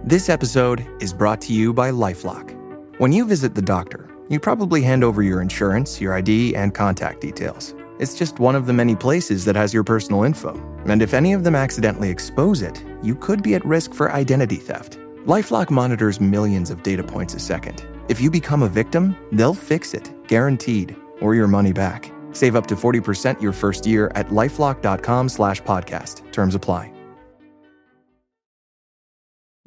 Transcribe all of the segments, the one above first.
This episode is brought to you by LifeLock. When you visit the doctor, you probably hand over your insurance, your ID, and contact details. It's just one of the many places that has your personal info. And if any of them accidentally expose it, you could be at risk for identity theft. LifeLock monitors millions of data points a second. If you become a victim, they'll fix it, guaranteed, or your money back. Save up to 40% your first year at lifelock.com/podcast. Terms apply.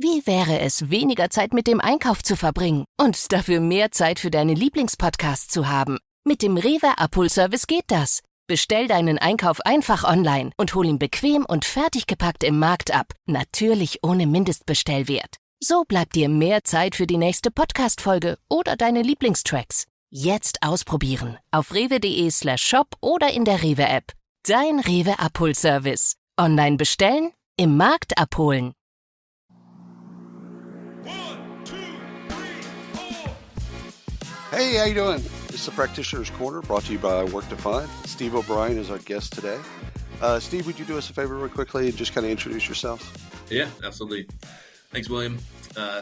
Wie wäre es, weniger Zeit mit dem Einkauf zu verbringen und dafür mehr Zeit für deine Lieblingspodcasts zu haben? Mit dem Rewe Abholservice geht das. Bestell deinen Einkauf einfach online und hol ihn bequem und fertig gepackt im Markt ab. Natürlich ohne Mindestbestellwert. So bleibt dir mehr Zeit für die nächste Podcast-Folge oder deine Lieblingstracks. Jetzt ausprobieren auf rewe.de/shop oder in der Rewe-App. Dein Rewe Abholservice. Online bestellen, im Markt abholen. 1, 2, 3, 4. Hey, how you doing? This is the Practitioner's Corner, brought to you by Work Defined. Steve O'Brien is our guest today. Steve, would you do us a favor real quickly and just kind of introduce yourself? Yeah, absolutely. Thanks, William.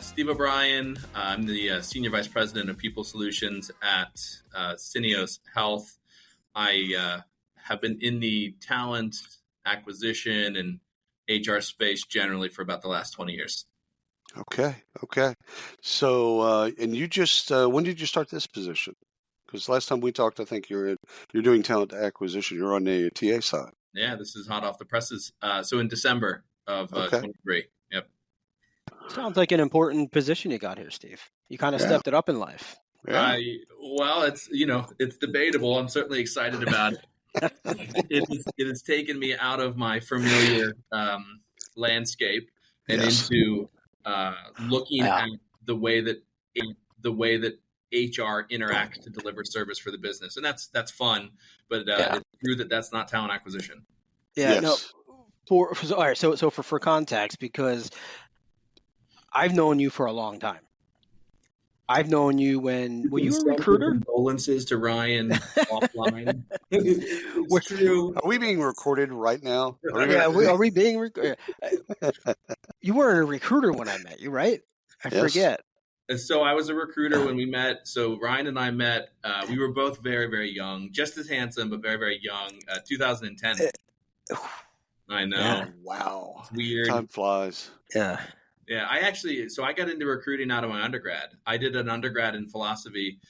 Steve O'Brien. I'm the Senior Vice President of People Solutions at Syneos Health. I have been in the talent acquisition and HR space generally for about the last 20 years. Okay. So, and you just, when did you start this position? Because last time we talked, I think you're doing talent acquisition. You're on the TA side. Yeah, this is hot off the presses. So in December of 23. Yep. Sounds like an important position you got here, Steve. You kind of stepped it up in life. Yeah. Well, it's debatable. I'm certainly excited about it. It has taken me out of my familiar landscape and into looking at the way that HR interacts to deliver service for the business, and that's fun. But it's true that's not talent acquisition. Yeah. Yes. No. All right. So for context, because I've known you for a long time. I've known you were you a recruiter? Condolences to Ryan offline. It's true. Are we being recorded right now? Are we being recorded? You weren't a recruiter when I met you, right? I forget. And so I was a recruiter when we met. So Ryan and I met. We were both very, very young, just as handsome, but very, very young. 2010. I know. Yeah. Wow. It's weird. Time flies. Yeah. Yeah, I got into recruiting out of my undergrad. I did an undergrad in philosophy,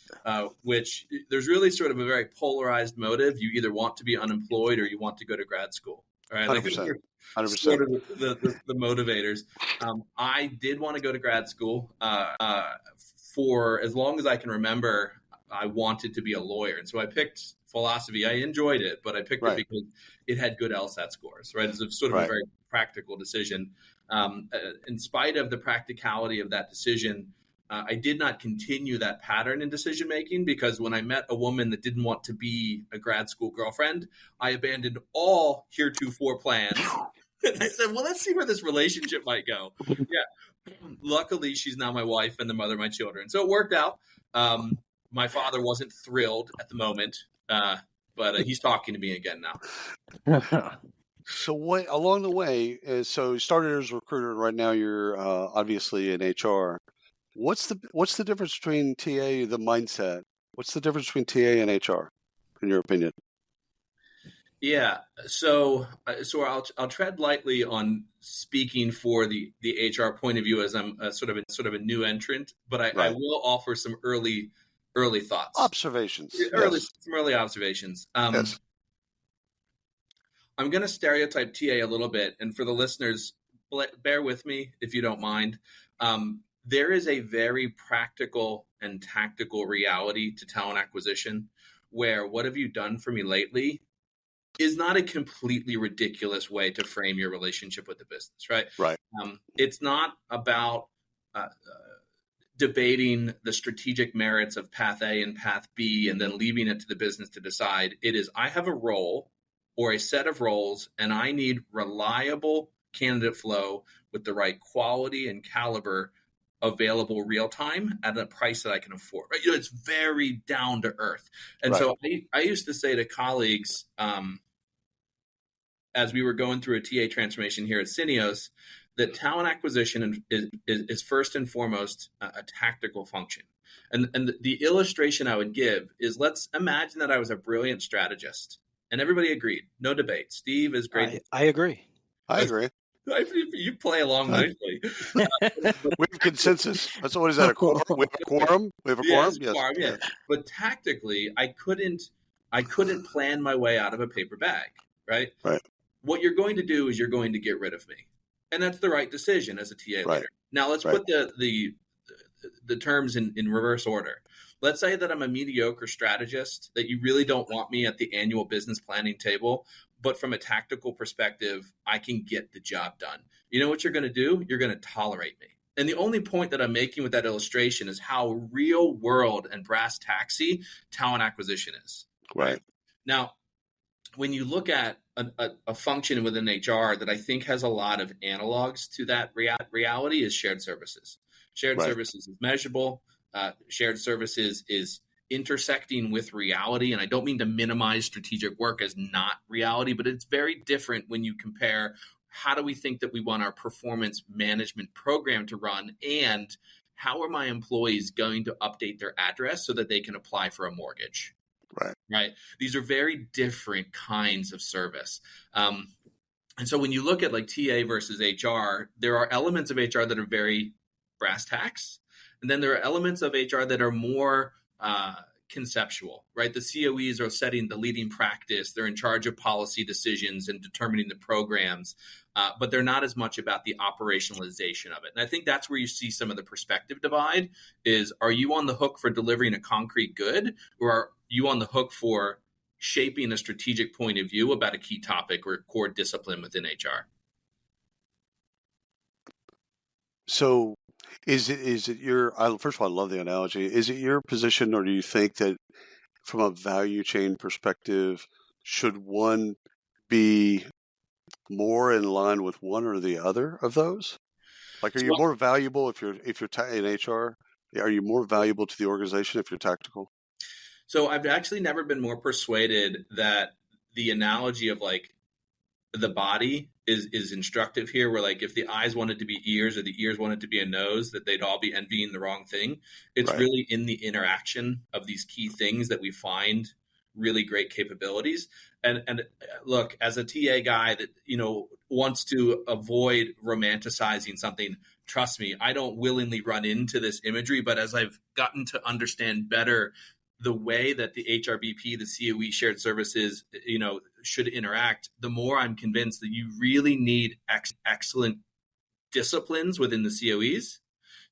which there's really sort of a very polarized motive. You either want to be unemployed or you want to go to grad school. Right? 100%. 100%. Sort of the motivators. I did want to go to grad school for as long as I can remember. I wanted to be a lawyer, and so I picked philosophy. I enjoyed it, but I picked it because it had good LSAT scores. Right, it's sort of a very practical decision. In spite of the practicality of that decision, I did not continue that pattern in decision making because when I met a woman that didn't want to be a grad school girlfriend, I abandoned all heretofore plans. And I said, well, let's see where this relationship might go. Yeah. Luckily, she's now my wife and the mother of my children. So it worked out. My father wasn't thrilled at the moment, but he's talking to me again now. So what along the way? So you started as a recruiter, and right now you're obviously in HR. What's the difference between TA, the mindset? What's the difference between TA and HR, in your opinion? Yeah, so I'll tread lightly on speaking for the HR point of view as I'm sort of a new entrant, but I will offer some early thoughts, Observations. Some early observations. Yes. I'm going to stereotype TA a little bit, and for the listeners, bear with me if you don't mind. There is a very practical and tactical reality to talent acquisition where what have you done for me lately is not a completely ridiculous way to frame your relationship with the business, right? Right. It's not about debating the strategic merits of path A and path B and then leaving it to the business to decide. It is, I have a role or a set of roles, and I need reliable candidate flow with the right quality and caliber available real time at a price that I can afford. Right? It's very down to earth. And so I used to say to colleagues, as we were going through a TA transformation here at Syneos, that talent acquisition is first and foremost a tactical function. And the illustration I would give is, let's imagine that I was a brilliant strategist, and everybody agreed, no debate. Steve is great. I agree. I agree. You play along nicely. We have consensus. So what is that? A quorum? We have a quorum. We have a quorum. Yes, quorum, yeah. But tactically, I couldn't plan my way out of a paper bag. Right. Right. What you're going to do is you're going to get rid of me, and that's the right decision as a TA Right. leader. Now let's put the terms in reverse order. Let's say that I'm a mediocre strategist, that you really don't want me at the annual business planning table, but from a tactical perspective, I can get the job done. You know what you're going to do? You're going to tolerate me. And the only point that I'm making with that illustration is how real world and brass taxi talent acquisition is. Right. Now, when you look at a function within HR that I think has a lot of analogs to that reality is shared services. Shared services is measurable. Shared services is intersecting with reality. And I don't mean to minimize strategic work as not reality, but it's very different when you compare how do we think that we want our performance management program to run, and how are my employees going to update their address so that they can apply for a mortgage? Right. These are very different kinds of service. And so when you look at like TA versus HR, there are elements of HR that are very brass tacks. And then there are elements of HR that are more conceptual, right? The COEs are setting the leading practice. They're in charge of policy decisions and determining the programs, but they're not as much about the operationalization of it. And I think that's where you see some of the perspective divide is, are you on the hook for delivering a concrete good, or are you on the hook for shaping a strategic point of view about a key topic or core discipline within HR? So is it your, first of all, I love the analogy. Is it your position, or do you think that from a value chain perspective, should one be more in line with one or the other of those? Like, are you more valuable if you're in HR? Are you more valuable to the organization if you're tactical? So I've actually never been more persuaded that the analogy of like the body is instructive here, where like if the eyes wanted to be ears or the ears wanted to be a nose, that they'd all be envying the wrong thing. It's really in the interaction of these key things that we find really great capabilities. And look, as a TA guy that, wants to avoid romanticizing something, trust me, I don't willingly run into this imagery, but as I've gotten to understand better the way that the HRBP, the COE shared services, should interact, the more I'm convinced that you really need excellent disciplines within the COEs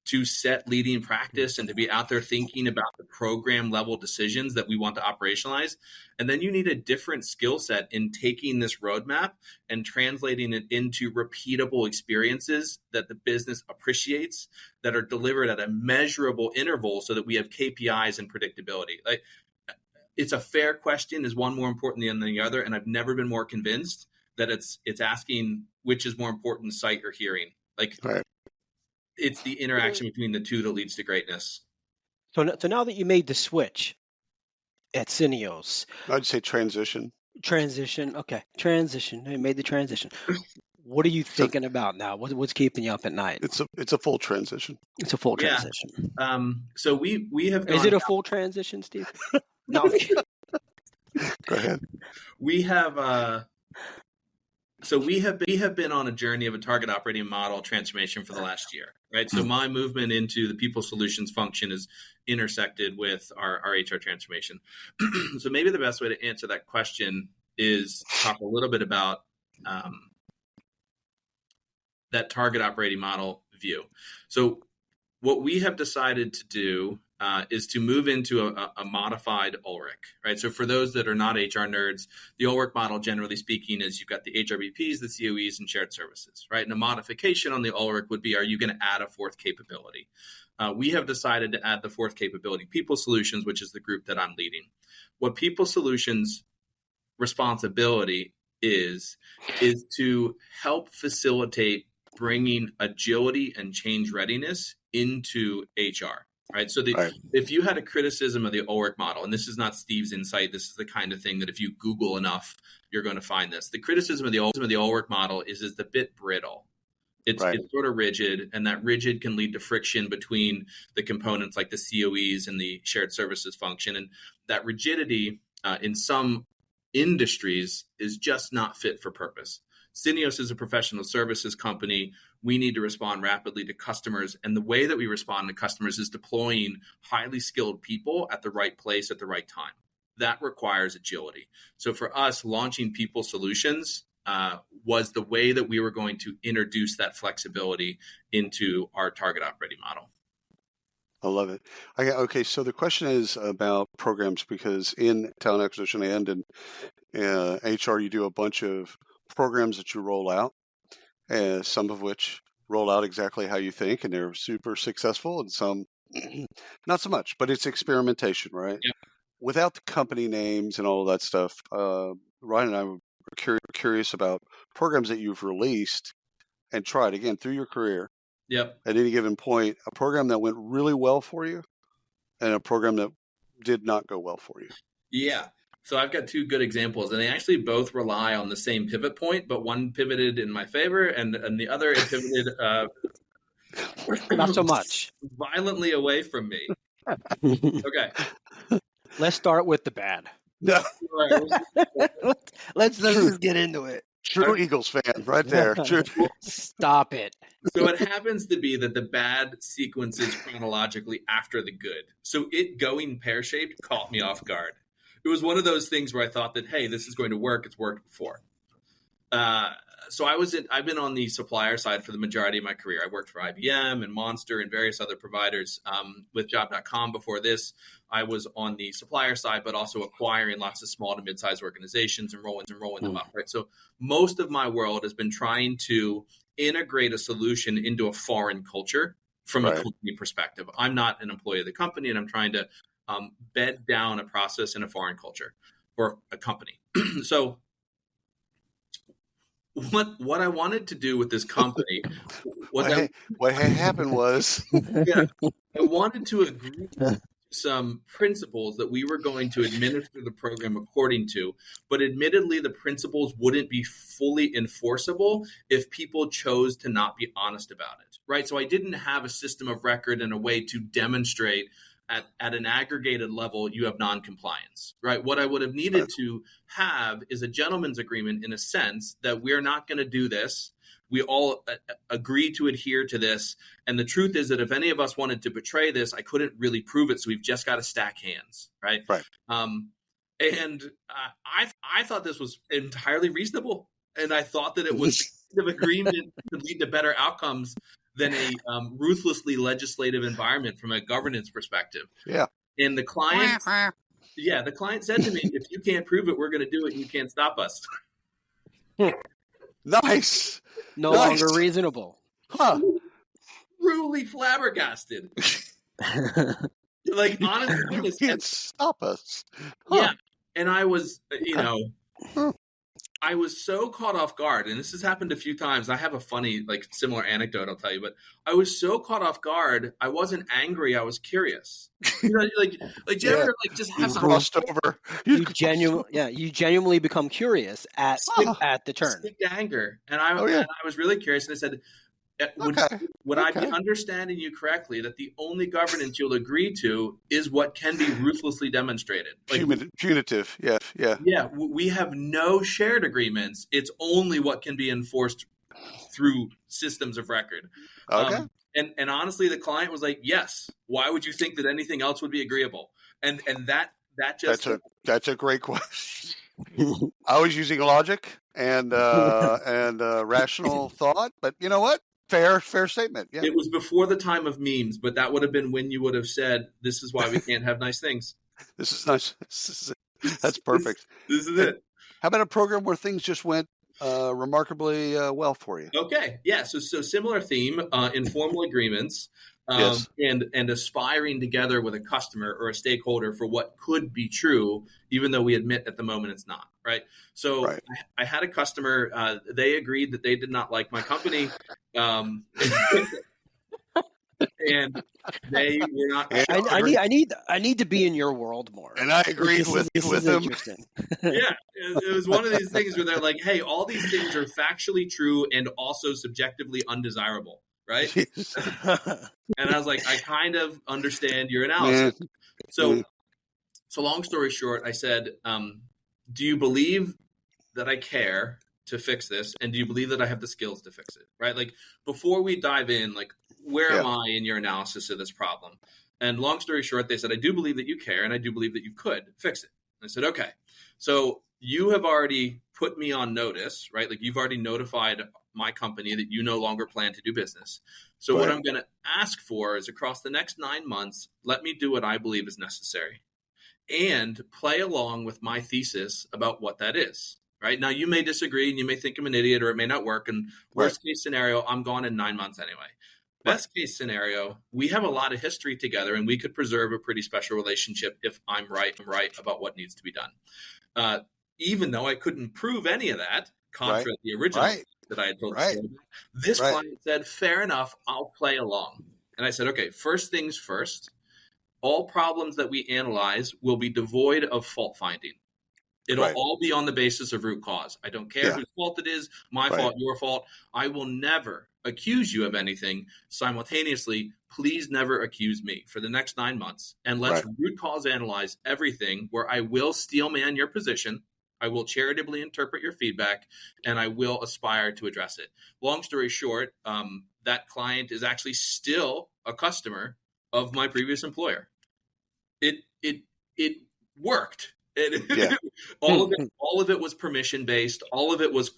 to set leading practice and to be out there thinking about the program level decisions that we want to operationalize. And then you need a different skill set in taking this roadmap and translating it into repeatable experiences that the business appreciates, that are delivered at a measurable interval so that we have KPIs and predictability. Like, it's a fair question. Is one more important than the other? And I've never been more convinced that it's asking which is more important, sight or hearing. Like, it's the interaction between the two that leads to greatness. So now that you made the switch at Syneos, I'd say transition. Okay, transition. You made the transition. What are you thinking about now? What's keeping you up at night? It's a full transition. It's a full transition. So we have. Is it a full transition, Steve? No. Go ahead. We have. So we have been on a journey of a target operating model transformation for the last year, right? So my movement into the people solutions function is intersected with our HR transformation. So maybe the best way to answer that question is to talk a little bit about that target operating model view. So what we have decided to do is to move into a modified ULRIC, right? So for those that are not HR nerds, the ULRIC model, generally speaking, is you've got the HRBPs, the COEs, and shared services, right? And a modification on the ULRIC would be, are you going to add a fourth capability? We have decided to add the fourth capability, people solutions, which is the group that I'm leading. What people solutions responsibility is to help facilitate bringing agility and change readiness into HR. Right. So if you had a criticism of the ULRIC model, and this is not Steve's insight, this is the kind of thing that if you Google enough, you're going to find this. The criticism of the ULRIC model is a bit brittle. It's sort of rigid, and that rigid can lead to friction between the components like the COEs and the shared services function. And that rigidity in some industries is just not fit for purpose. Syneos is a professional services company. We need to respond rapidly to customers. And the way that we respond to customers is deploying highly skilled people at the right place at the right time. That requires agility. So for us, launching people solutions was the way that we were going to introduce that flexibility into our target operating model. I love it. Okay, so the question is about programs, because in talent acquisition and in HR, you do a bunch of programs that you roll out, some of which roll out exactly how you think, and they're super successful, and some not so much, but it's experimentation, right? Yep. Without the company names and all of that stuff, Ryan and I were curious about programs that you've released and tried, again, through your career. Yep. At any given point, a program that went really well for you and a program that did not go well for you. Yeah. So I've got two good examples, and they actually both rely on the same pivot point, but one pivoted in my favor and the other it pivoted not so much. Violently away from me. Okay. Let's start with the bad. No. Let's just get into it. True Eagles fan right there. True. Stop it. So it happens to be that the bad sequences chronologically after the good. So it going pear-shaped caught me off guard. It was one of those things where I thought that, hey, this is going to work. It's worked before. So I've been on the supplier side for the majority of my career. I worked for IBM and Monster and various other providers. With Job.com before this, I was on the supplier side, but also acquiring lots of small to mid-sized organizations and rolling them up. Right. So most of my world has been trying to integrate a solution into a foreign culture from a company perspective. I'm not an employee of the company, and I'm trying to bed down a process in a foreign culture or a company. So what I wanted to do with this company, what had happened was, I wanted to agree to some principles that we were going to administer the program according to, but admittedly, the principles wouldn't be fully enforceable if people chose to not be honest about it, right? So I didn't have a system of record and a way to demonstrate at an aggregated level, you have non-compliance, right? What I would have needed to have is a gentleman's agreement in a sense that we're not going to do this. We all agree to adhere to this. And the truth is that if any of us wanted to betray this, I couldn't really prove it. So we've just got to stack hands, right? Right. I thought this was entirely reasonable. And I thought that it was the kind of agreement to lead to better outcomes than a ruthlessly legislative environment from a governance perspective. Yeah. And the client said to me, if you can't prove it, we're going to do it and you can't stop us. Nice. No longer reasonable. Huh. Truly flabbergasted. Like, honestly, you can't stop us. Huh. Yeah. And I was, I was so caught off guard, and this has happened a few times. I have a funny, similar anecdote I'll tell you, but I was so caught off guard. I wasn't angry. I was curious. Just have some crossed over. You genuinely become curious at the turn. Stick to anger, and I was really curious, and I said, would I be understanding you correctly that the only governance you'll agree to is what can be ruthlessly demonstrated? Punitive, yeah. Yeah, we have no shared agreements. It's only what can be enforced through systems of record. Okay. And honestly, the client was like, yes. Why would you think that anything else would be agreeable? And that just... That's a great question. I was using logic and rational thought, but you know what? Fair statement. Yeah. It was before the time of memes, but that would have been when you would have said, "This is why we can't have nice things." This is nice. That's perfect. This is it. How about a program where things just went remarkably well for you? Okay, yeah. So similar theme: informal agreements. Yes. And aspiring together with a customer or a stakeholder for what could be true, even though we admit at the moment it's not, right? So I had a customer, they agreed that they did not like my company. And they were not. I need to be in your world more. And I agreed with them. Yeah, it was one of these things where they're like, hey, all these things are factually true and also subjectively undesirable, right? And I was like, I kind of understand your analysis. So long story short, I said, do you believe that I care to fix this? And do you believe that I have the skills to fix it? Right? Like, before we dive in, like, where am I in your analysis of this problem? And long story short, they said, I do believe that you care, and I do believe that you could fix it. And I said, okay. So you have already put me on notice, right? Like, you've already notified my company that you no longer plan to do business. So what I'm going to ask for is, across the next 9 months, let me do what I believe is necessary and play along with my thesis about what that is. Right? Now, you may disagree and you may think I'm an idiot or it may not work. And worst case scenario, I'm gone in 9 months anyway. Best case scenario, we have a lot of history together and we could preserve a pretty special relationship if I'm right about what needs to be done. Even though I couldn't prove any of that, contra the original that I had told the story. This client said, fair enough, I'll play along. And I said, okay, first things first, all problems that we analyze will be devoid of fault finding. It'll all be on the basis of root cause. I don't care whose fault it is, my fault, your fault. I will never accuse you of anything. Simultaneously, please never accuse me for the next 9 months. And let's root cause analyze everything, where I will steelman your position. I will charitably interpret your feedback, and I will aspire to address it. Long story short, that client is actually still a customer of my previous employer. It worked. All of it was permission based. All of it was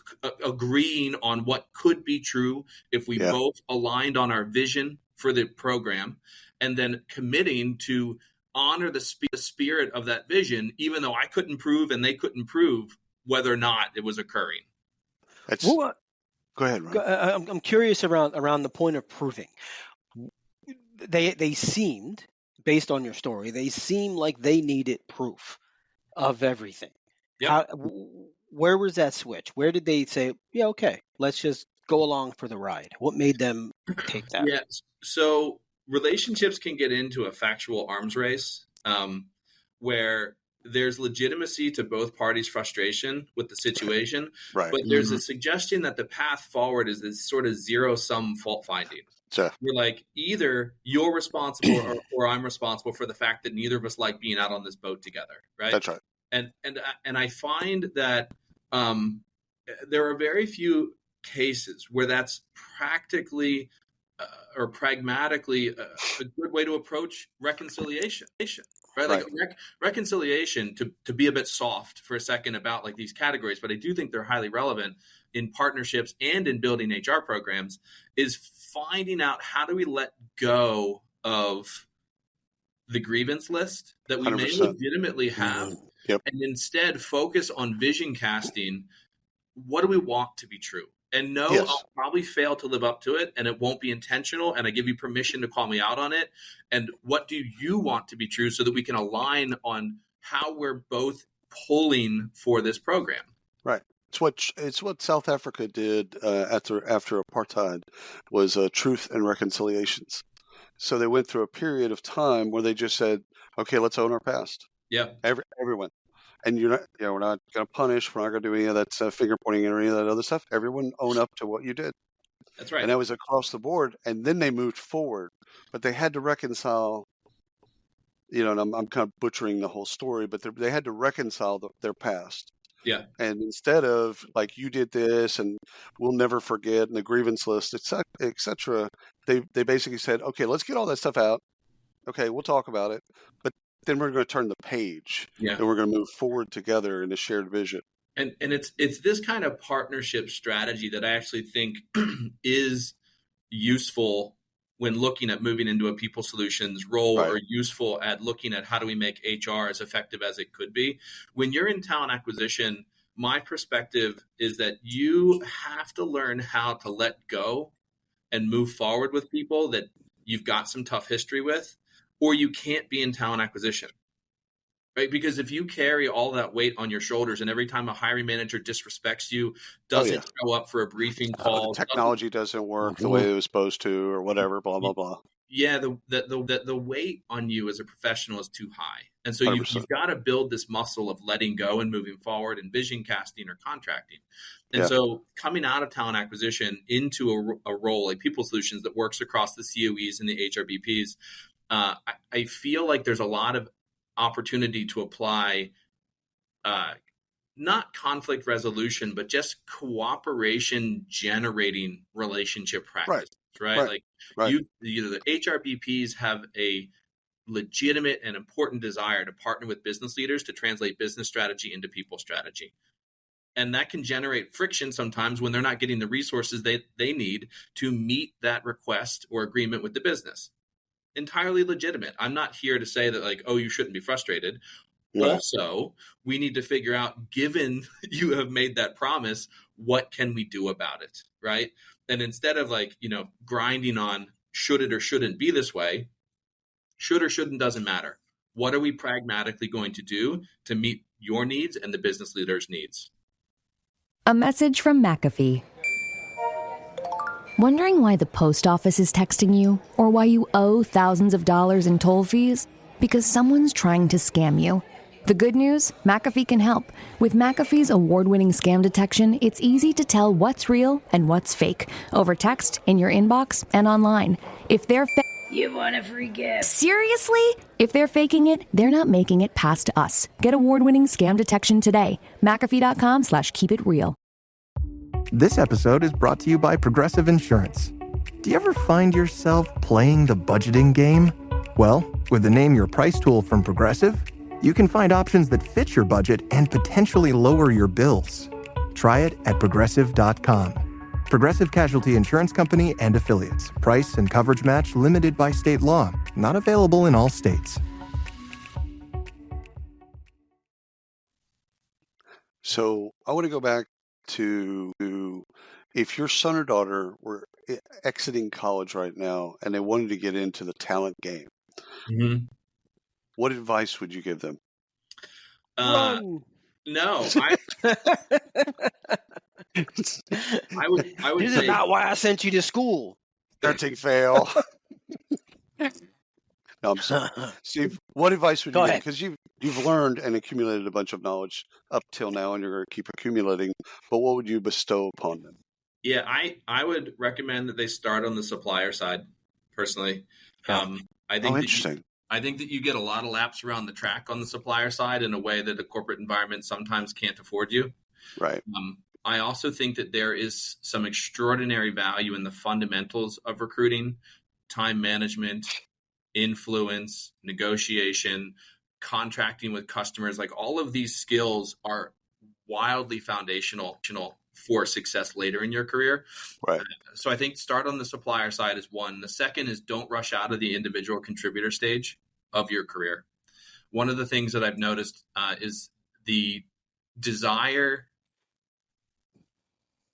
agreeing on what could be true if we both aligned on our vision for the program, and then committing to honor the spirit of that vision, even though I couldn't prove and they couldn't prove whether or not it was occurring. Go ahead, Ron. I'm curious around the point of proving. They seemed, based on your story, they seemed like they needed proof of everything. Where was that switch? Where did they say, yeah, okay, let's just go along for the ride? What made them take that? Yeah, so relationships can get into a factual arms race where there's legitimacy to both parties' frustration with the situation, but there's a suggestion that the path forward is this sort of zero-sum fault finding. You're like, either you're responsible or I'm responsible for the fact that neither of us like being out on this boat together, right? That's right. And I find that there are very few cases where that's practically or pragmatically a good way to approach reconciliation, right? Like reconciliation, to be a bit soft for a second about like these categories, but I do think they're highly relevant in partnerships and in building HR programs, is finding out how do we let go of the grievance list that we 100%. May legitimately have and instead focus on vision casting. What do we want to be true? And no, I'll probably fail to live up to it, and it won't be intentional, and I give you permission to call me out on it. And what do you want to be true so that we can align on how we're both pulling for this program? Right. It's what South Africa did after apartheid was truth and reconciliations. So they went through a period of time where they just said, okay, let's own our past. Yeah. Everyone. And we're not going to punish. We're not going to do any of that finger pointing or any of that other stuff. Everyone own up to what you did. That's right. And that was across the board. And then they moved forward, but they had to reconcile. And I'm kind of butchering the whole story, but they had to reconcile their past. Yeah. And instead of like, you did this and we'll never forget, and the grievance list, et cetera, they basically said, okay, let's get all that stuff out. Okay, we'll talk about it. But then we're going to turn the page and we're going to move forward together in a shared vision. And it's this kind of partnership strategy that I actually think is useful when looking at moving into a people solutions role, or useful at looking at how do we make HR as effective as it could be. When you're in talent acquisition, my perspective is that you have to learn how to let go and move forward with people that you've got some tough history with, or you can't be in talent acquisition. Right? Because if you carry all that weight on your shoulders, and every time a hiring manager disrespects you, doesn't show up for a briefing call, the technology doesn't work the way it was supposed to, or whatever, blah, blah, blah. Yeah, the weight on you as a professional is too high. And so 100%. you've got to build this muscle of letting go and moving forward and vision casting or contracting. And Yeah. so coming out of talent acquisition into a role like People Solutions that works across the COEs and the HRBPs, I feel like there's a lot of opportunity to apply not conflict resolution, but just cooperation generating relationship practices, right? Like the HRBPs have a legitimate and important desire to partner with business leaders to translate business strategy into people strategy. And that can generate friction sometimes when they're not getting the resources they need to meet that request or agreement with the business. Entirely legitimate. I'm not here to say that like, oh, you shouldn't be frustrated. Right. Also, we need to figure out, given you have made that promise, what can we do about it, right? And instead of like, grinding on should it or shouldn't be this way, should or shouldn't doesn't matter. What are we pragmatically going to do to meet your needs and the business leader's needs? A message from McAfee. Wondering why the post office is texting you or why you owe thousands of dollars in toll fees? Because someone's trying to scam you. The good news, McAfee can help. With McAfee's award-winning scam detection, it's easy to tell what's real and what's fake over text, in your inbox, and online. If they're You want a free gift? Seriously? If they're faking it, they're not making it past us. Get award-winning scam detection today. McAfee.com/keepitreal. This episode is brought to you by Progressive Insurance. Do you ever find yourself playing the budgeting game? Well, with the Name Your Price tool from Progressive, you can find options that fit your budget and potentially lower your bills. Try it at Progressive.com. Progressive Casualty Insurance Company and Affiliates. Price and coverage match limited by state law. Not available in all states. So I want to go back to if your son or daughter were exiting college right now and they wanted to get into the talent game, what advice would you give them? Run. No, I would This say is not why I sent you to school. Starting fail. No, I'm sorry. Steve, what advice would you give? Because you've learned and accumulated a bunch of knowledge up till now, and you're going to keep accumulating. But what would you bestow upon them? Yeah, I would recommend that they start on the supplier side, personally. I think interesting. I think that you get a lot of laps around the track on the supplier side in a way that a corporate environment sometimes can't afford you. Right. I also think that there is some extraordinary value in the fundamentals of recruiting, time management, influence, negotiation, contracting with customers. Like all of these skills are wildly foundational for success later in your career. Right. So I think start on the supplier side is one. The second is don't rush out of the individual contributor stage of your career. One of the things that I've noticed is the desire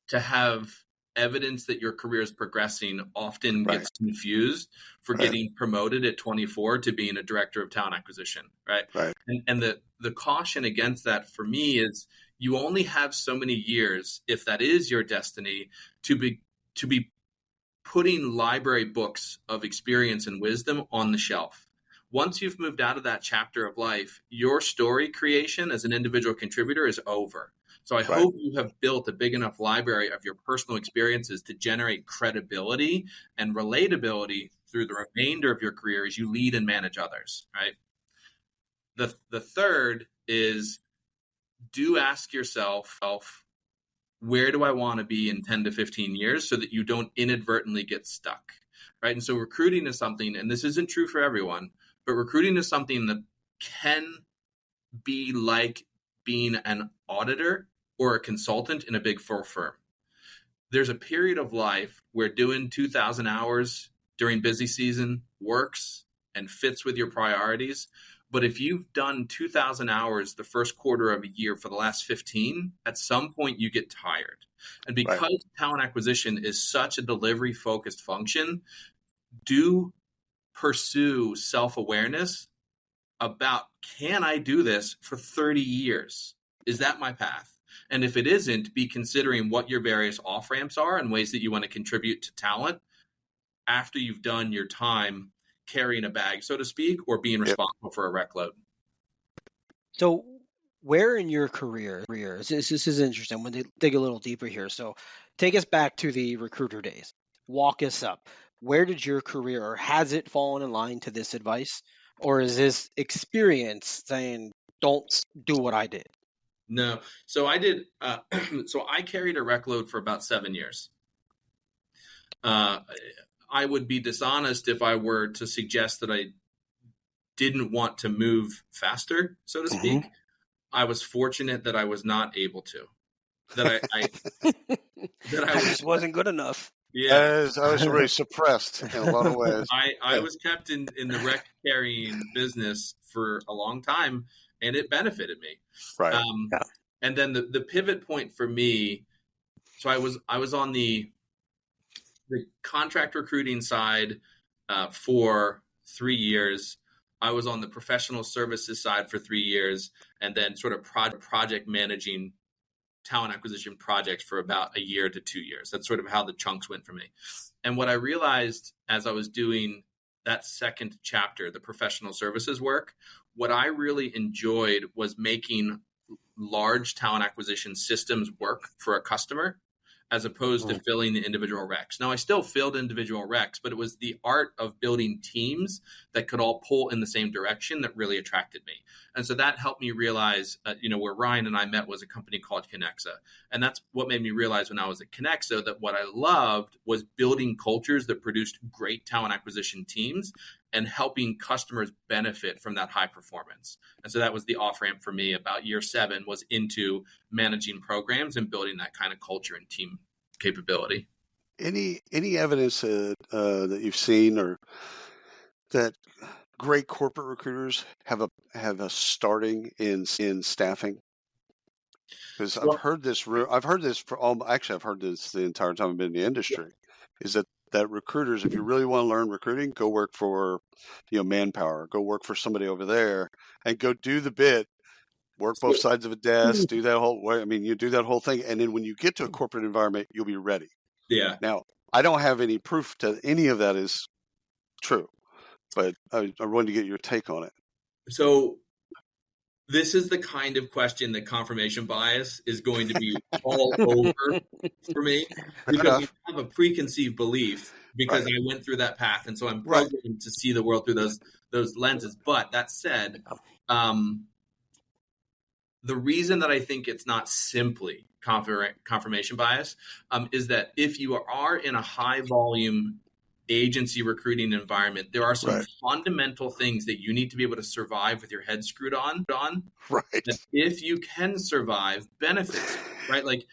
to have evidence that your career is progressing often gets confused for getting promoted at 24 to being a director of talent acquisition, right? And the caution against that for me is you only have so many years, if that is your destiny, to be putting library books of experience and wisdom on the shelf. Once you've moved out of that chapter of life, your story creation as an individual contributor is over. So I hope you have built a big enough library of your personal experiences to generate credibility and relatability through the remainder of your career as you lead and manage others, right? The third is do ask yourself, where do I want to be in 10 to 15 years so that you don't inadvertently get stuck, right? And so recruiting is something, and this isn't true for everyone, but recruiting is something that can be like being an auditor or a consultant in a big four firm. There's a period of life where doing 2,000 hours during busy season works and fits with your priorities. But if you've done 2,000 hours the first quarter of a year for the last 15, at some point you get tired. And because talent acquisition is such a delivery focused function, do pursue self-awareness about, can I do this for 30 years? Is that my path? And if it isn't, be considering what your various off-ramps are and ways that you want to contribute to talent after you've done your time carrying a bag, so to speak, or being responsible for a rec load. So where in your career, this is interesting. I'm going to dig a little deeper here. So take us back to the recruiter days. Walk us up. Where did your career, or has it fallen in line to this advice? Or is this experience saying, don't do what I did? No. So I did, so I carried a rec load for about 7 years. I would be dishonest if I were to suggest that I didn't want to move faster, so to speak. Mm-hmm. I was fortunate that I was not able to. That I just wasn't good enough. Yeah, I was really suppressed in a lot of ways. I was kept in the rec carrying business for a long time, and it benefited me. Right. And then the pivot point for me. So I was on the contract recruiting side for 3 years. I was on the professional services side for 3 years, and then sort of project managing talent acquisition projects for about 1 year to 2 years. That's sort of how the chunks went for me. And what I realized as I was doing that second chapter, the professional services work, what I really enjoyed was making large talent acquisition systems work for a customer, as opposed to filling the individual recs. Now, I still filled individual recs, but it was the art of building teams that could all pull in the same direction that really attracted me. And so that helped me realize, where Ryan and I met was a company called Connexa. And that's what made me realize when I was at Connexa that what I loved was building cultures that produced great talent acquisition teams and helping customers benefit from that high performance. And so that was the off-ramp for me about year 7, was into managing programs and building that kind of culture and team capability. Any evidence that you've seen or that great corporate recruiters have a starting in staffing? Because I've heard this the entire time I've been in the industry, is that recruiters, if you really want to learn recruiting, go work for, Manpower, go work for somebody over there and go do the bit, work both sides of a desk, do that whole way. I mean, you do that whole thing. And then when you get to a corporate environment, you'll be ready. Yeah. Now, I don't have any proof that any of that is true, but I wanted to get your take on it. So this is the kind of question that confirmation bias is going to be all over for me, because I have a preconceived belief because I went through that path. And so I'm programmed to see the world through those lenses. But that said, the reason that I think it's not simply confirmation bias is that if you are in a high volume agency recruiting environment, there are some fundamental things that you need to be able to survive with your head screwed on. Right. And if you can survive, benefits, right? Like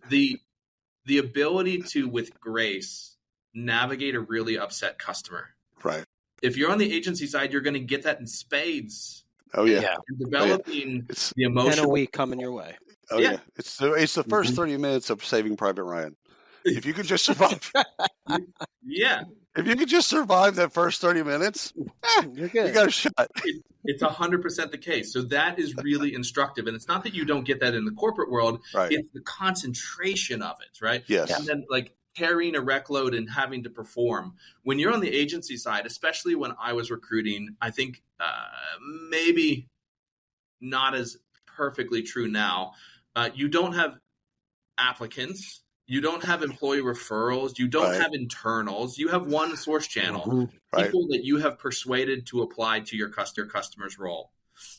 the ability to, with grace, navigate a really upset customer. Right. If you're on the agency side, you're going to get that in spades. Oh yeah. And developing the emotional. 10 a week coming your way. Oh yeah. It's the first 30 minutes of Saving Private Ryan. If you could just survive. Yeah. If you could just survive that first 30 minutes, you're good. You got a shot. It's 100% the case. So that is really instructive. And it's not that you don't get that in the corporate world. Right. It's the concentration of it, right? Yes. And then like carrying a rec load and having to perform. When you're on the agency side, especially when I was recruiting, I think maybe not as perfectly true now. You don't have applicants. You don't have employee referrals. You don't have internals. You have one source channel, people that you have persuaded to apply to your customer's role,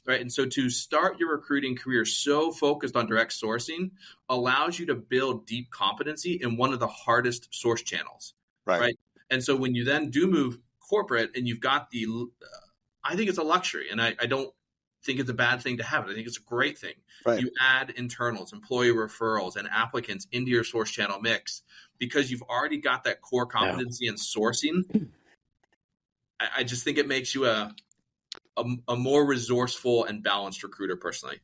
right? And so to start your recruiting career so focused on direct sourcing allows you to build deep competency in one of the hardest source channels, right? And so when you then do move corporate and you've got I think it's a luxury, and I don't think it's a bad thing to have it. I think it's a great thing. Right. You add internals, employee referrals, and applicants into your source channel mix because you've already got that core competency in sourcing. I just think it makes you a more resourceful and balanced recruiter personally.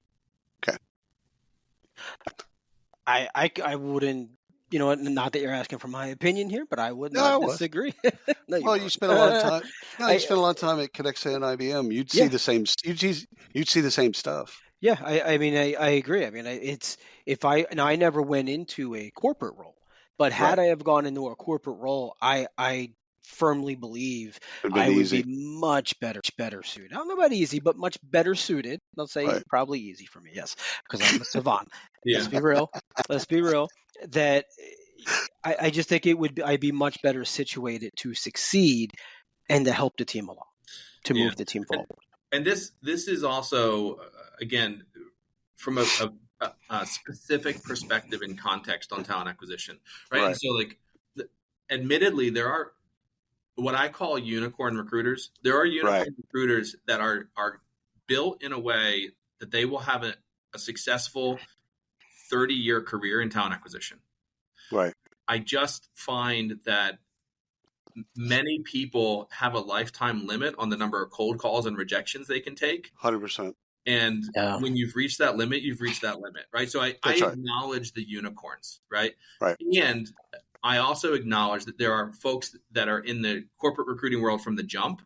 Okay. I wouldn't, not that you're asking for my opinion here, but I would not disagree. You spent a lot of time. You spent a lot of time at Connexa and IBM. You'd see the same. You'd see the same stuff. Yeah, I mean, I agree. I mean, I never went into a corporate role, But had Right. I have gone into a corporate role, I firmly believe It'd been I would easy. be much better suited. I don't know about easy, but much better suited. I'll say Right. probably easy for me, yes, because I'm a savant. Yeah. Let's be real. Let's be real. That I just think I'd be much better situated to succeed and to help the team along, to Yeah. move the team forward. And this is also again from a specific perspective and context on talent acquisition, right? Right. And so, like, admittedly, there are what I call unicorn recruiters. There are unicorn recruiters that are built in a way that they will have a successful 30-year career in talent acquisition. Right. I just find that many people have a lifetime limit on the number of cold calls and rejections they can take. 100%. And Yeah. when you've reached that limit, you've reached that limit, right? So I That's right. acknowledge the unicorns, right? Right. And I also acknowledge that there are folks that are in the corporate recruiting world from the jump,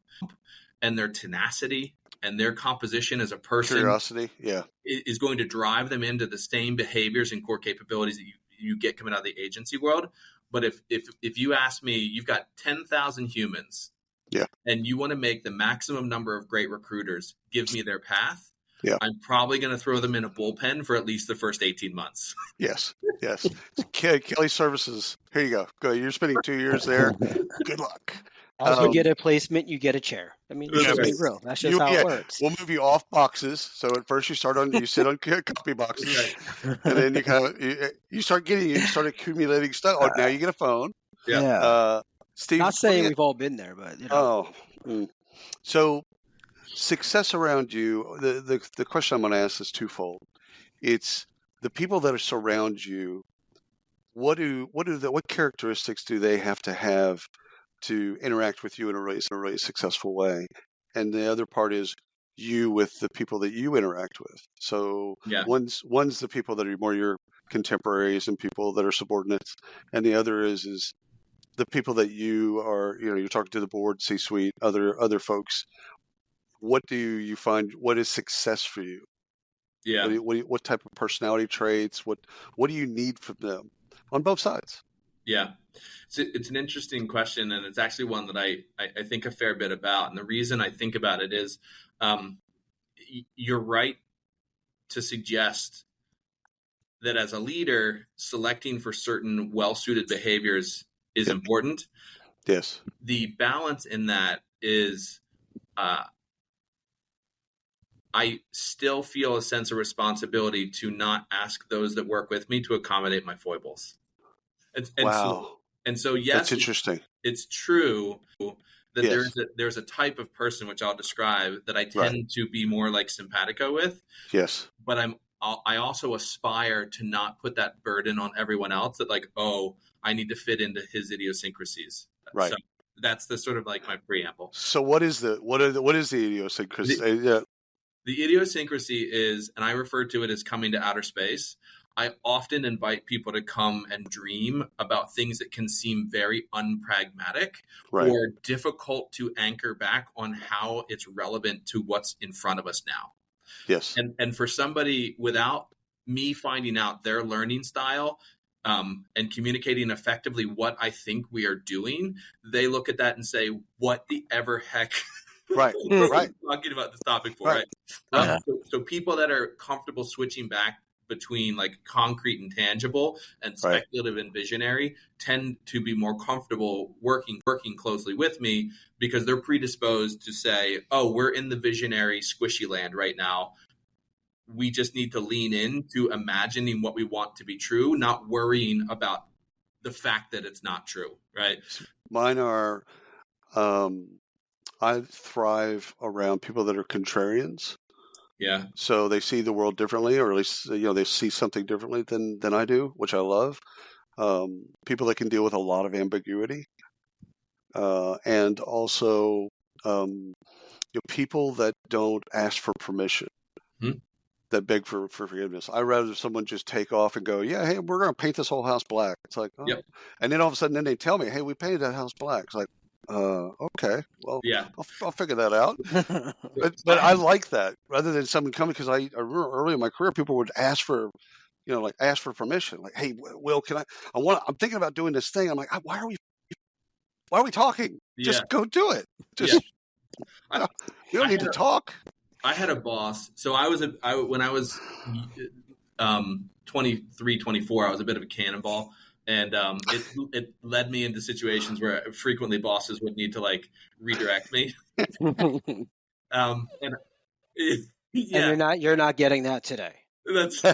and their tenacity and their composition as a person Curiosity. Yeah. is going to drive them into the same behaviors and core capabilities that you get coming out of the agency world. But if you ask me, you've got 10,000 humans, Yeah. and you want to make the maximum number of great recruiters give me their path, Yeah. I'm probably going to throw them in a bullpen for at least the first 18 months. Yes. Yes. Kelly Services. Here you go. Go. You're spending 2 years there. Good luck. Also get a placement, you get a chair. I mean, let's just be real. That's just how it works. We'll move you off boxes. So at first you sit on copy boxes, and then you start accumulating stuff. Oh, now you get a phone. Yeah. Steve, Not saying we've all been there, but you know. So success around you. The question I'm going to ask is twofold. It's the people that surround you. What characteristics do they have to interact with you in a really successful way? And the other part is you with the people that you interact with. So one's the people that are more your contemporaries and people that are subordinates, and the other is the people that you are, you're talking to the board, C-suite, other folks. What do you find? What is success for you? Yeah. What type of personality traits? What do you need from them on both sides? Yeah. It's an interesting question, and it's actually one that I think a fair bit about. And the reason I think about it is you're right to suggest that as a leader, selecting for certain well-suited behaviors is important. Yes. The balance in that is I still feel a sense of responsibility to not ask those that work with me to accommodate my foibles. Wow. So yes, that's interesting. It's true that there's a type of person which I'll describe that I tend to be more like simpatico with. Yes. But I also aspire to not put that burden on everyone else that like, oh, I need to fit into his idiosyncrasies. Right. So that's the sort of like my preamble. So what is the idiosyncrasy? The idiosyncrasy is, and I refer to it as coming to outer space. I often invite people to come and dream about things that can seem very unpragmatic or difficult to anchor back on how it's relevant to what's in front of us now. Yes. And for somebody, without me finding out their learning style and communicating effectively what I think we are doing, they look at that and say, what the ever heck right. talking about this topic for, right? So people that are comfortable switching back between like concrete and tangible and speculative and visionary tend to be more comfortable working closely with me because they're predisposed to say, oh, we're in the visionary squishy land right now. We just need to lean into imagining what we want to be true, not worrying about the fact that it's not true, right? Mine are, I thrive around people that are contrarians. Yeah. So they see the world differently, or at least they see something differently than I do, which I love. People that can deal with a lot of ambiguity, and also people that don't ask for permission, that beg for forgiveness. I'd rather someone just take off and go, yeah, hey, we're going to paint this whole house black. It's like, and then all of a sudden, they tell me, hey, we painted that house black. It's like, okay, well, I'll figure that out. but I like that rather than someone coming, because I remember early in my career, people would ask for like ask for permission. Like, hey, Will, I'm thinking about doing this thing. I'm like, why are we talking? Yeah. Just go do it. I, we don't need to talk. I had a boss. So when I was 23, 24, I was a bit of a cannonball. And it led me into situations where frequently bosses would need to like redirect me. And you're not getting that today. That's yeah.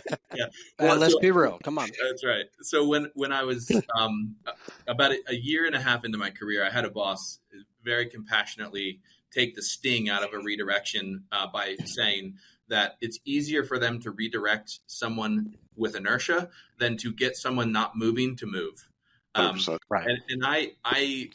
Well, let's be real. Come on. That's right. So when I was about a year and a half into my career, I had a boss very compassionately take the sting out of a redirection by saying that it's easier for them to redirect someone with inertia than to get someone not moving to move. Right. And I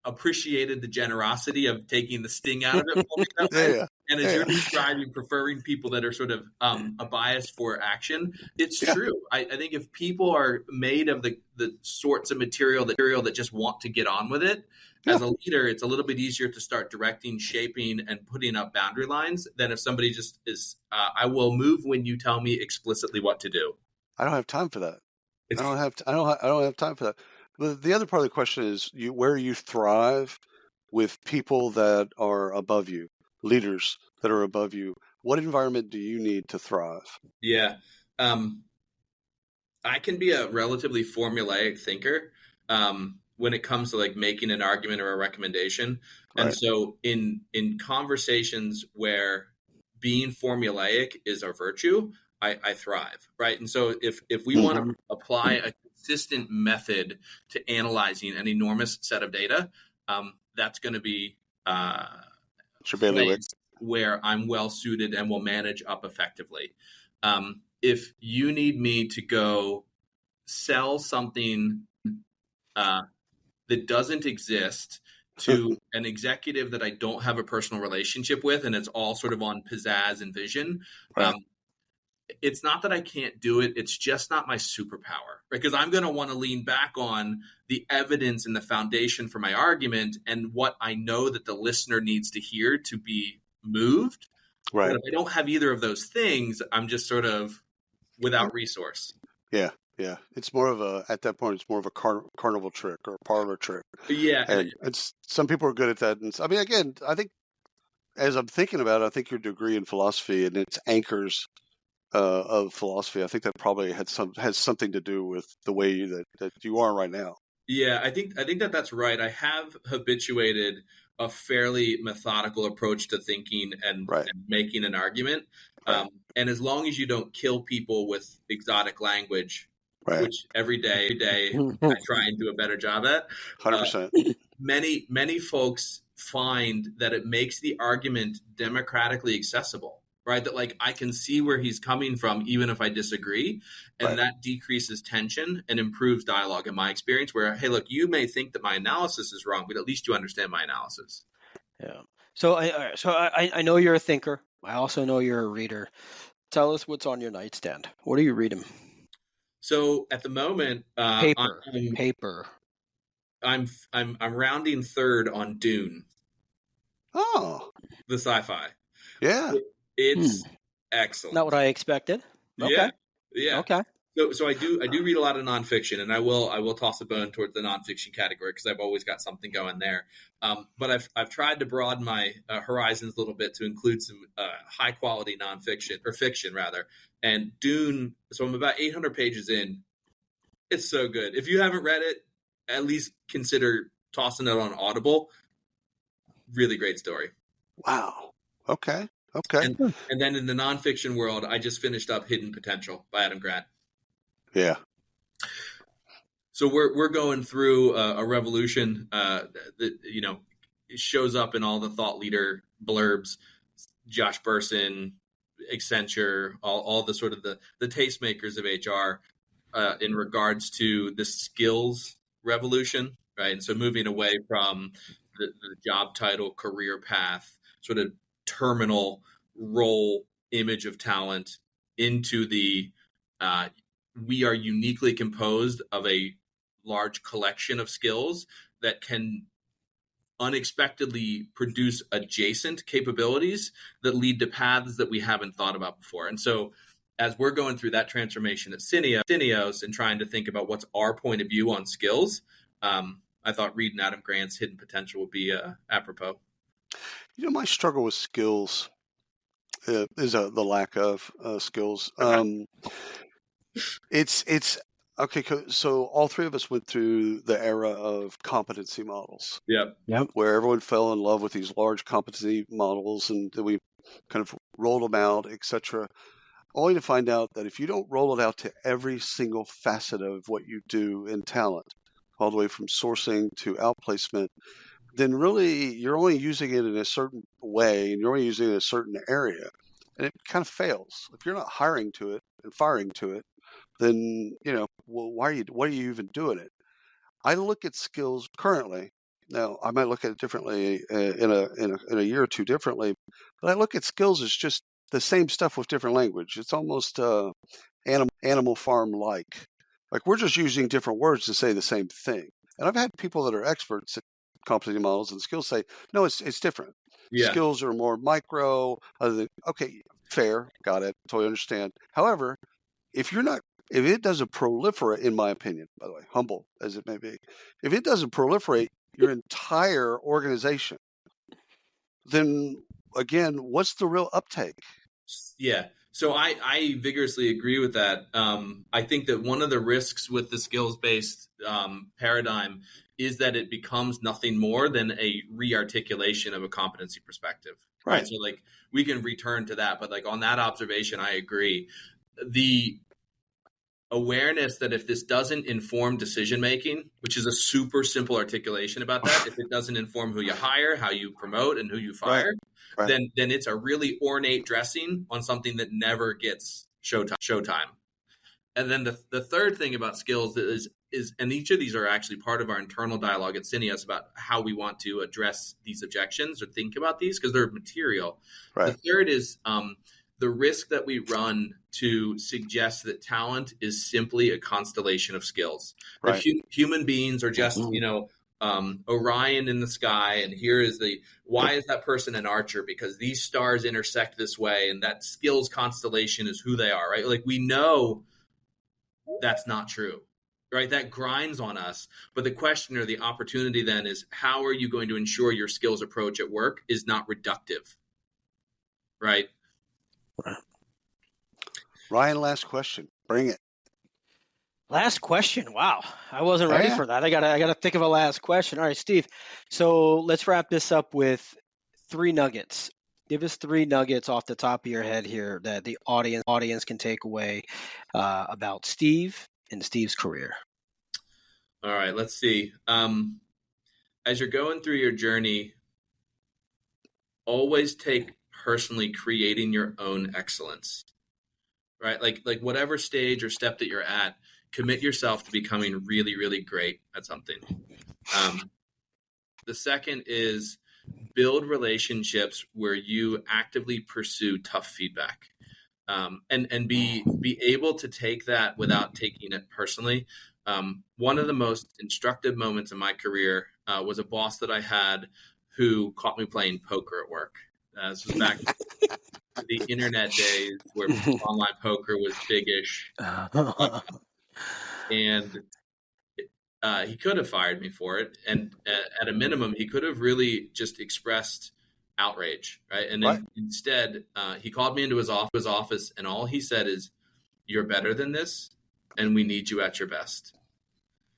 appreciated the generosity of taking the sting out of it for me that way. Yeah. And as you're describing, preferring people that are sort of a bias for action, it's true. I think if people are made of the sorts of material that just want to get on with it, as a leader, it's a little bit easier to start directing, shaping, and putting up boundary lines than if somebody just is, I will move when you tell me explicitly what to do. I don't have time for that. I don't have time for that. The other part of the question is where you thrive with people that are above you, leaders that are above you. What environment do you need to thrive? Yeah. I can be a relatively formulaic thinker when it comes to like making an argument or a recommendation. Right. And so in conversations where being formulaic is a virtue, I thrive, right? And so if we want to apply a consistent method to analyzing an enormous set of data, that's going to be where I'm well suited and will manage up effectively. If you need me to go sell something that doesn't exist to an executive that I don't have a personal relationship with, and it's all sort of on pizzazz and vision, it's not that I can't do it. It's just not my superpower, right? Because I'm going to want to lean back on the evidence and the foundation for my argument and what I know that the listener needs to hear to be moved. Right. But if I don't have either of those things, I'm just sort of without resource. Yeah. Yeah. It's more of at that point, it's more of a carnival trick or a parlor trick. Yeah. And some people are good at that. And I mean, again, I think as I'm thinking about it, I think your degree in philosophy and its anchors of philosophy, I think that probably has something to do with the way that you are right now. Yeah, I think that's right. I have habituated a fairly methodical approach to thinking and making an argument. And as long as you don't kill people with exotic language, which every day I try and do a better job at, 100%. Many folks find that it makes the argument democratically accessible. Right, that like I can see where he's coming from, even if I disagree, and that decreases tension and improves dialogue. In my experience, where hey, look, you may think that my analysis is wrong, but at least you understand my analysis. Yeah. So I know you're a thinker. I also know you're a reader. Tell us what's on your nightstand. What are you reading? So at the moment, paper. I'm rounding third on Dune. Oh, the sci-fi. Yeah. It's excellent. Not what I expected. Okay. Yeah. Okay. So I do read a lot of nonfiction, and I will toss a bone towards the nonfiction category because I've always got something going there. But I've tried to broaden my horizons a little bit to include some high quality nonfiction or fiction rather. And Dune. So I'm about 800 pages in. It's so good. If you haven't read it, at least consider tossing it on Audible. Really great story. Wow. Okay. And then in the nonfiction world, I just finished up Hidden Potential by Adam Grant. Yeah. So we're going through a revolution that shows up in all the thought leader blurbs, Josh Bersin, Accenture, all the sort of the tastemakers of HR in regards to the skills revolution, right? And so moving away from the job title, career path, sort of terminal role image of talent into the we are uniquely composed of a large collection of skills that can unexpectedly produce adjacent capabilities that lead to paths that we haven't thought about before. And so as we're going through that transformation at Syneos and trying to think about what's our point of view on skills, I thought reading Adam Grant's Hidden Potential would be apropos. My struggle with skills is the lack of skills. Okay. It's okay. So all three of us went through the era of competency models. Yep. Where everyone fell in love with these large competency models, and we kind of rolled them out, etc. Only to find out that if you don't roll it out to every single facet of what you do in talent, all the way from sourcing to outplacement, then really you're only using it in a certain way, and you're only using it in a certain area, and it kind of fails. If you're not hiring to it and firing to it, then well, what are you even doing it? I look at skills currently. Now I might look at it differently in a year or two differently, but I look at skills as just the same stuff with different language. It's almost Animal Farm like we're just using different words to say the same thing. And I've had people that are experts at competency models and skills say, no, it's different. Yeah. Skills are more micro. Okay, fair, got it, totally understand. However, if it doesn't proliferate, in my opinion, by the way, humble as it may be, if it doesn't proliferate your entire organization, then again, what's the real uptake? Yeah. So I vigorously agree with that. I think that one of the risks with the skills-based paradigm is that it becomes nothing more than a re-articulation of a competency perspective. Right. So we can return to that, but on that observation, I agree. The awareness that if this doesn't inform decision-making, which is a super simple articulation about that, if it doesn't inform who you hire, how you promote, and who you fire, then it's a really ornate dressing on something that never gets showtime. And then the third thing about skills is, and each of these are actually part of our internal dialogue at Syneos about how we want to address these objections or think about these because they're material. Right. The third is the risk that we run to suggest that talent is simply a constellation of skills. Right. Human beings are just, Orion in the sky, and here is why is that person an archer? Because these stars intersect this way, and that skills constellation is who they are, right? We know that's not true, right? That grinds on us. But the question or the opportunity then is, how are you going to ensure your skills approach at work is not reductive, right? Ryan, last question. Bring it. Last question. Wow. I wasn't ready for that. I gotta think of a last question. All right, Steve. So let's wrap this up with 3 nuggets. Give us 3 nuggets off the top of your head here that the audience can take away about Steve and Steve's career. All right, let's see. As you're going through your journey, always take personally creating your own excellence, right? Like whatever stage or step that you're at, commit yourself to becoming really, really great at something. The second is build relationships where you actively pursue tough feedback, and be able to take that without taking it personally. One of the most instructive moments in my career was a boss that I had who caught me playing poker at work. This was back in the internet days where online poker was big-ish. And he could have fired me for it. And at a minimum, he could have really just expressed outrage, right? And then instead, he called me into his office, and all he said is, "You're better than this, and we need you at your best."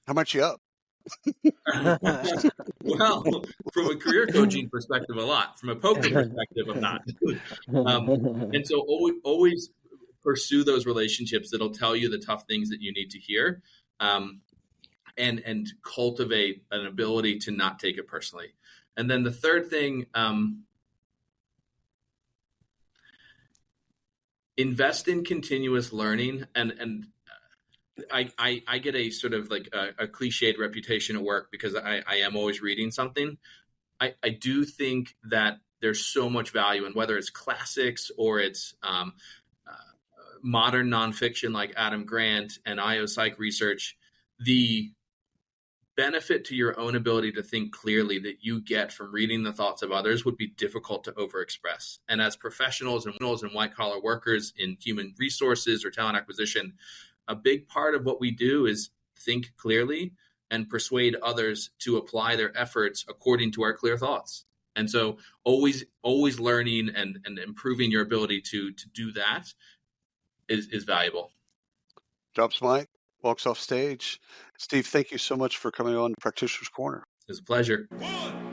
How much you up? Well, from a career coaching perspective, a lot. From a poker perspective, I'm not. And so always pursue those relationships that'll tell you the tough things that you need to hear, and cultivate an ability to not take it personally. And then the third thing, invest in continuous learning. And I get a sort of like a cliched reputation at work because I am always reading something. I do think that there's so much value in whether it's classics or it's modern nonfiction like Adam Grant and IO Psych research. The benefit to your own ability to think clearly that you get from reading the thoughts of others would be difficult to overexpress. And as professionals and white collar workers in human resources or talent acquisition, a big part of what we do is think clearly and persuade others to apply their efforts according to our clear thoughts. And so always learning and improving your ability to do that is valuable. Drops mic, walks off stage. Steve, thank you so much for coming on Practitioner's Corner. It's a pleasure. 1,